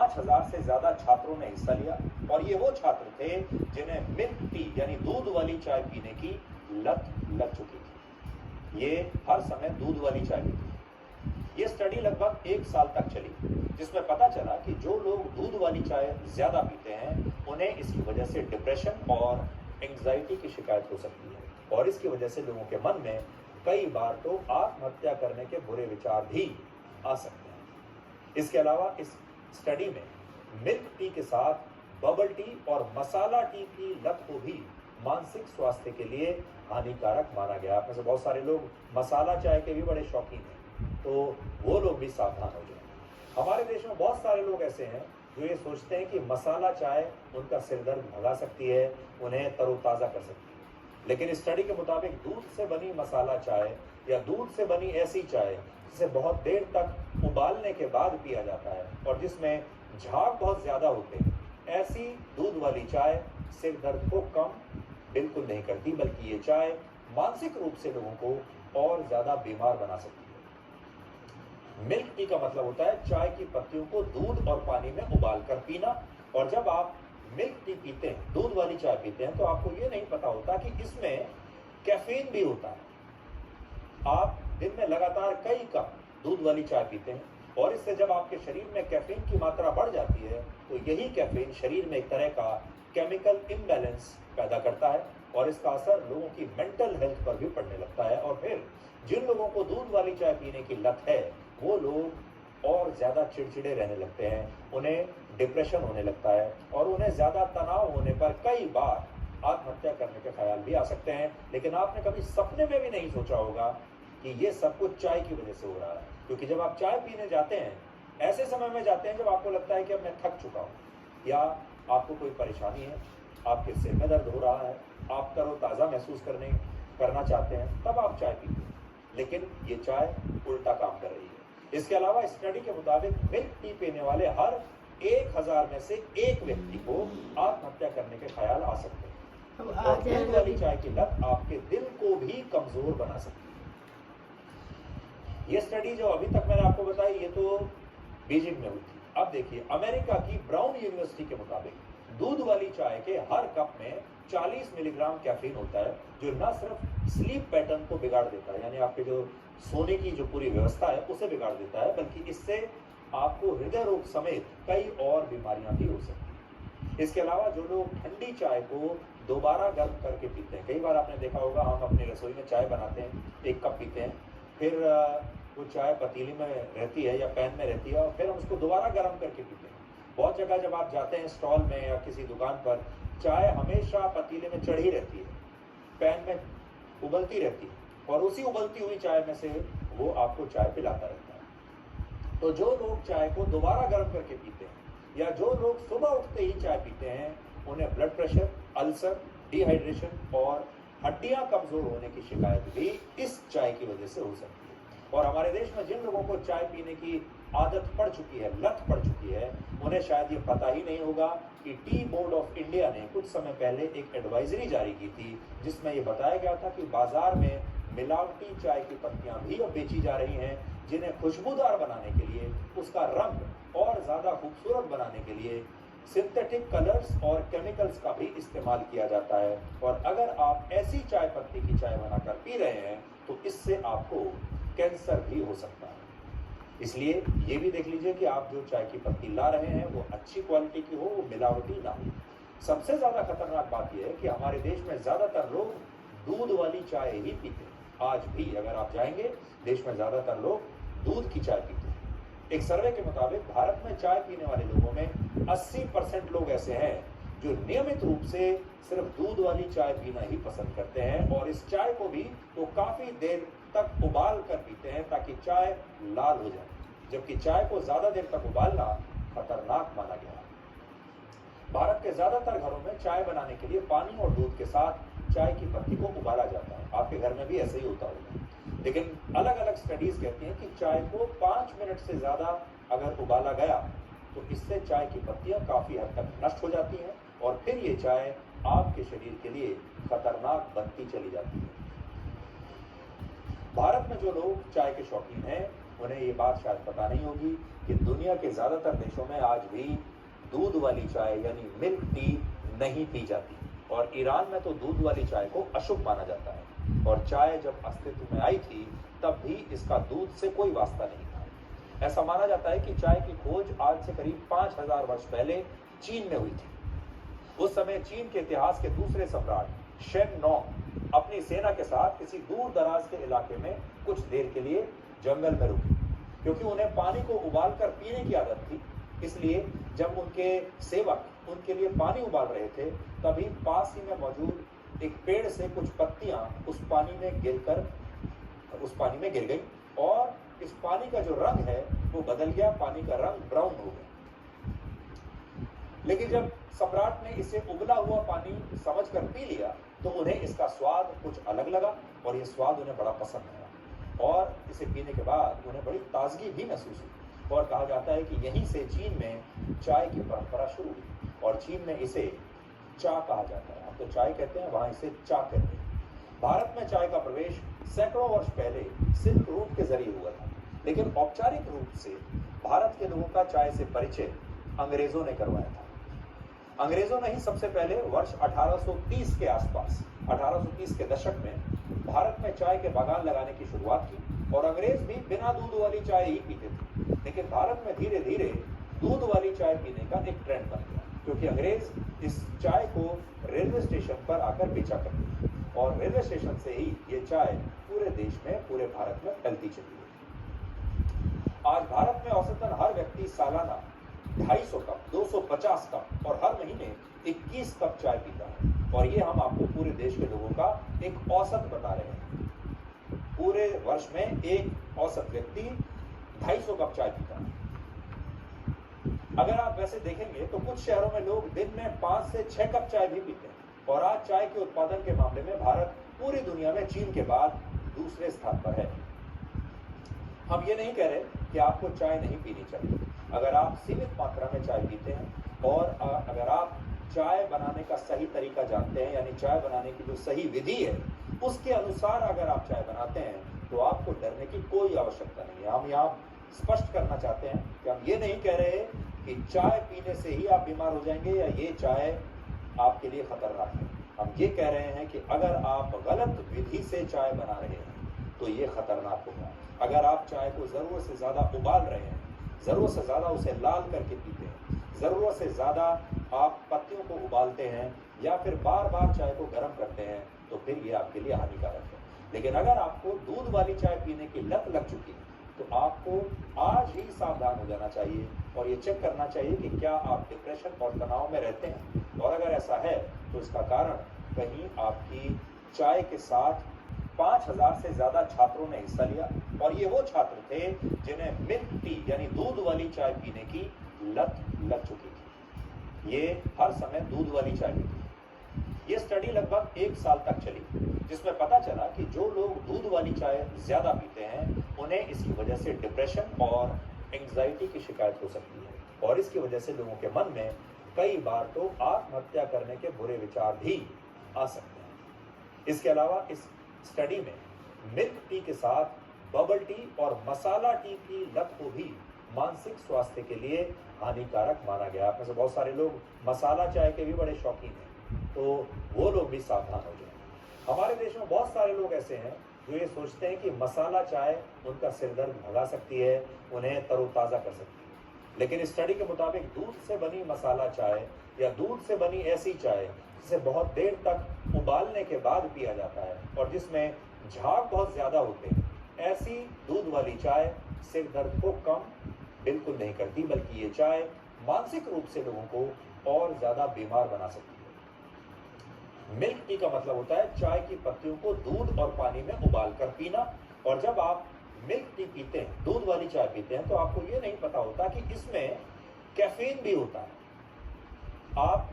5000 से ज्यादा छात्रों ने हिस्सा लिया और ये वो छात्र थे जिन्हें मिल्क टी यानी दूध वाली चाय पीने की लत लग चुकी थी। ये हर समय दूध वाली चाय पीते थे। ये स्टडी लगभग 1 साल तक चली, जिसमें पता चला कि जो लोग दूध वाली चाय ज्यादा पीते हैं उन्हें इसकी वजह से डिप्रेशन और एंग्जाइटी की शिकायत हो सकती है और इसकी वजह से लोगों के मन में कई बार तो आत्महत्या करने के बुरे विचार भी आ सकते हैं। इसके अलावा इस स्टडी में मिल्क टी के साथ बबल टी और मसाला टी की लत को भी मानसिक स्वास्थ्य के लिए हानिकारक माना गया। आप में से बहुत सारे लोग मसाला चाय के भी बड़े शौकीन हैं, तो वो लोग भी सावधान हो जाए। हमारे देश में बहुत सारे लोग ऐसे हैं जो ये सोचते हैं कि मसाला चाय उनका सिर दर्द भगा सकती है, उन्हें तरोताज़ा कर सकती है। लेकिन इस स्टडी के मुताबिक दूध से बनी मसाला चाय या दूध से बनी ऐसी चाय जिसे बहुत देर तक उबालने के बाद पिया जाता है और जिसमें झाग बहुत ज्यादा होते हैं, ऐसी दूध वाली चाय सिर दर्द को कम बिल्कुल नहीं करती, बल्कि ये चाय मानसिक रूप से लोगों को और ज्यादा बीमार बना सकती है। मिल्क टी का मतलब होता है चाय की पत्तियों को दूध और पानी में उबाल कर पीना, और जब आप मिल्क टी पीते हैं, दूध वाली चाय पीते हैं, तो आपको ये नहीं पता होता कि इसमें कैफीन भी होता है। आप दिन में लगातार कई कप दूध वाली चाय पीते हैं और इससे जब आपके शरीर में कैफीन की मात्रा बढ़ जाती है तो यही कैफीन शरीर में एक तरह का केमिकल इम्बैलेंस पैदा करता है और इसका असर लोगों की मेंटल हेल्थ पर भी पड़ने लगता है। और फिर जिन लोगों को दूध वाली चाय पीने की लत है वो लोग और ज्यादा चिड़चिड़े रहने लगते हैं, उन्हें डिप्रेशन होने लगता है और उन्हें ज्यादा तनाव होने पर कई बार आत्महत्या करने के ख्याल भी आ सकते हैं। लेकिन आपने कभी सपने में भी नहीं सोचा होगा कि ये सब कुछ चाय की वजह से हो रहा है, क्योंकि जब आप चाय पीने जाते हैं ऐसे समय में जाते हैं जब आपको लगता है कि अब मैं थक चुका हूँ या आपको कोई परेशानी है, आपके सिर में दर्द हो रहा है, आप तरोताज़ा महसूस करना चाहते हैं, तब आप चाय पीते हैं। लेकिन ये चाय उल्टा काम कर रही है। इसके अलावा स्टडी के मुताबिक मिल्क टी पीने वाले हर 1000 में से एक व्यक्ति को आत्महत्या करने के ख्याल आ सकते हैं और दूध वाली चाय की लत आपके दिल को भी कमजोर बना सकती है। ये स्टडी जो अभी तक मैंने आपको बताई ये तो बीजिंग में हुई थी। अब देखिए अमेरिका की ब्राउन यूनिवर्सिटी के मुताबिक दूध वाली चाय के हर कप में 40 मिलीग्राम कैफीन होता है, जो न सिर्फ स्लीप पैटर्न को बिगाड़ देता है, यानी आपके जो सोने की जो पूरी व्यवस्था है उसे बिगाड़ देता है, बल्कि इससे आपको हृदय रोग समेत कई और बीमारियां भी हो सकती हैं। इसके अलावा जो लोग ठंडी चाय को दोबारा गर्म करके पीते हैं, कई बार आपने देखा होगा हम अपनी रसोई में चाय बनाते हैं, 1 कप पीते हैं, फिर वो चाय पतीली में रहती है या पैन में रहती है और फिर हम उसको दोबारा गर्म करके पीते हैं। बहुत जगह जब आप जाते हैं स्टॉल में या किसी दुकान पर, चाय हमेशा पतीले में चढ़ी रहती है, पैन में उबलती रहती है और उसी उबलती हुई चाय में से वो आपको चाय पिलाता रहता है। तो जो लोग चाय को दोबारा गर्म करके पीते हैं या जो लोग सुबह उठते ही चाय पीते हैं, उन्हें ब्लड प्रेशर, अल्सर, डिहाइड्रेशन और हड्डियां कमजोर होने की शिकायत भी इस चाय की वजह से हो सकती है। और हमारे देश में जिन लोगों को चाय पीने की आदत पड़ चुकी है, लत पड़ चुकी है, उन्हें शायद ये पता ही नहीं होगा कि टी बोर्ड ऑफ इंडिया ने कुछ समय पहले एक एडवाइजरी जारी की थी जिसमें ये बताया गया था कि बाजार में मिलावटी चाय की पत्तियां भी अब बेची जा रही हैं, जिन्हें खुशबूदार बनाने के लिए, उसका रंग और ज्यादा खूबसूरत बनाने के लिए सिंथेटिक कलर्स और केमिकल्स का भी इस्तेमाल किया जाता है। और अगर आप ऐसी चाय पत्ती की चाय बनाकर पी रहे हैं तो इससे आपको कैंसर भी हो सकता है। इसलिए ये भी देख लीजिए कि आप जो चाय की पत्ती ला रहे हैं वो अच्छी क्वालिटी की हो, वो मिलावटी ना हो। सबसे ज्यादा खतरनाक बात यह है कि हमारे देश में ज्यादातर लोग दूध वाली चाय ही पीते हैं। आज भी अगर आप जाएंगे, देश में ज्यादातर लोग दूध की चाय पीते हैं। एक सर्वे के मुताबिक भारत में चाय पीने वाले लोगों में 80% लोग ऐसे हैं जो नियमित रूप से सिर्फ दूध वाली चाय पीना ही पसंद करते हैं और इस चाय को भी वो काफी देर तक उबाल कर पीते हैं ताकि चाय लाल हो जाए, जबकि चाय को ज्यादा देर तक उबालना खतरनाक माना गया है। भारत के ज्यादातर घरों में चाय बनाने के लिए पानी और दूध के साथ चाय की पत्ती को उबाला जाता है। आपके घर में भी ऐसे ही होता होगा, लेकिन अलग अलग स्टडीज कहती हैं कि चाय को 5 मिनट से ज्यादा अगर उबाला गया तो इससे चाय की पत्तियां काफी हद तक नष्ट हो जाती हैं और फिर ये चाय आपके शरीर के लिए खतरनाक बनती चली जाती है। भारत में जो लोग चाय के शौकीन हैं उन्हें ये बात शायद पता नहीं होगी कि दुनिया के ज़्यादातर देशों में आज भी दूध वाली चाय यानी मिल्क टी नहीं पी जाती, और ईरान में तो दूध वाली चाय को अशुभ माना जाता है। और चाय जब अस्तित्व में आई थी तब भी इसका दूध से कोई वास्ता नहीं था। ऐसा माना जाता है कि चाय की खोज आज से करीब 5000 वर्ष पहले चीन में हुई थी। उस समय चीन के इतिहास के दूसरे सम्राट शेन नोंग अपनी सेना के साथ किसी दूर दराज के इलाके में कुछ देर के लिए जंगल में रुके, क्योंकि उन्हें पानी को उबालकर पीने की आदत थी। इसलिए जब उनके सेवक उनके लिए पानी उबाल रहे थे तभी पास ही में मौजूद एक पेड़ से कुछ पत्तियां उस पानी में गिर गई और इस पानी का जो रंग है वो बदल गया, पानी का रंग ब्राउन हो गया। लेकिन जब सम्राट ने इसे उबला हुआ पानी समझकर पी लिया तो उन्हें इसका स्वाद कुछ अलग लगा और ये स्वाद उन्हें बड़ा पसंद आया, और इसे पीने के बाद उन्हें बड़ी ताजगी भी महसूस हुई। और कहा जाता है कि यहीं से चीन में चाय की परंपरा शुरू हुई और चीन में इसे चा कहा जाता है। हम तो चाय कहते हैं, वहां इसे चा कहते हैं। भारत में चाय का प्रवेश सैकड़ों वर्ष पहले सिल्क रूट के जरिए हुआ था, लेकिन औपचारिक रूप से भारत के लोगों का चाय से परिचय अंग्रेजों ने करवाया था। अंग्रेजों ने ही सबसे पहले वर्ष 1830 के आसपास 1830 के दशक में भारत में चाय के बागान लगाने की शुरुआत की, और अंग्रेज भी बिना दूध वाली चाय ही पीते थे। लेकिन भारत में धीरे धीरे दूध वाली चाय पीने का एक ट्रेंड बन गया, क्योंकि अंग्रेज इस चाय को रेलवे स्टेशन पर आकर बेचा करते थे, और रेलवे स्टेशन से ही ये चाय पूरे देश में, पूरे भारत में फैलती चली गई। आज भारत में औसतन हर व्यक्ति सालाना 250 कप, 250 कप और हर महीने 21 कप चाय पीता है, और ये हम आपको पूरे देश के लोगों का एक औसत बता रहे हैं। पूरे वर्ष में एक औसत व्यक्ति 250 कप चाय पीता है। अगर आप वैसे देखेंगे तो कुछ शहरों में लोग दिन में 5 से 6 कप चाय भी पीते हैं, और आज चाय के उत्पादन के मामले में भारत पूरी दुनिया में चीन के बाद दूसरे स्थान पर है। हम ये नहीं कह रहे कि आपको चाय नहीं पीनी चाहिए। अगर आप सीमित मात्रा में चाय पीते हैं और अगर आप चाय बनाने का सही तरीका जानते हैं, यानी चाय बनाने की जो सही विधि है उसके अनुसार अगर आप चाय बनाते हैं तो आपको डरने की कोई आवश्यकता नहीं है। हम यहाँ स्पष्ट करना चाहते हैं कि हम ये नहीं कह रहे कि चाय पीने से ही आप बीमार हो जाएंगे या ये चाय आपके लिए खतरनाक है। हम ये कह रहे हैं कि अगर आप गलत विधि से चाय बना रहे हैं तो ये खतरनाक होगा। अगर आप चाय को जरूरत से ज्यादा उबाल रहे हैं, जरूरत से ज्यादा उसे लाल करके पीते हैं, जरूरत से ज्यादा आप पत्तियों को उबालते हैं या फिर बार बार चाय को गर्म करते हैं तो फिर ये आपके लिए हानिकारक है। लेकिन अगर आपको दूध वाली चाय पीने की लत लग चुकी है तो आपको आज ही सावधान हो जाना चाहिए और ये चेक करना चाहिए कि क्या आप डिप्रेशन और तनाव में रहते हैं, और अगर ऐसा है तो इसका कारण कहीं आपकी चाय के साथ 5000 से ज्यादा छात्रों ने हिस्सा लिया, और ये वो छात्र थे जिन्हें मिल्क टी यानी दूध वाली चाय पीने की लत लग चुकी थी। ये हर समय दूध वाली चाय पीते। ये स्टडी लगभग 1 साल तक चली, जिसमें पता चला कि जो लोग दूध वाली चाय ज्यादा पीते हैं उन्हें इसकी वजह से डिप्रेशन और एंग्जाइटी की शिकायत हो सकती है, और इसकी वजह से लोगों के मन में कई बार तो आत्महत्या करने के बुरे विचार भी आ सकते हैं। इसके अलावा इस स्टडी में मिल्क टी के साथ बबल टी और मसाला टी की लत को भी मानसिक स्वास्थ्य के लिए हानिकारक माना गया। आप में से बहुत सारे लोग मसाला चाय के भी बड़े शौकीन हैं, तो वो लोग भी सावधान हो जाएं। हमारे देश में बहुत सारे लोग ऐसे हैं जो ये सोचते हैं कि मसाला चाय उनका सिर दर्द भगा सकती है, उन्हें तरोताज़ा कर सकती है। लेकिन इस स्टडी के मुताबिक दूध से बनी मसाला चाय या दूध से बनी ऐसी चाय जिसे बहुत देर तक उबालने के बाद पिया जाता है और जिसमें झाग बहुत ज़्यादा होते हैं, ऐसी दूध वाली चाय सिर दर्द को कम बिल्कुल नहीं करती, बल्कि ये चाय मानसिक रूप से लोगों को और ज़्यादा बीमार बना सकती है। मिल्क टी का मतलब होता है चाय की पत्तियों को दूध और पानी में उबाल कर पीना, और जब आप मिल्क टी पीते हैं, दूध वाली चाय पीते हैं, तो आपको ये नहीं पता होता कि इसमें कैफीन भी होता है। आप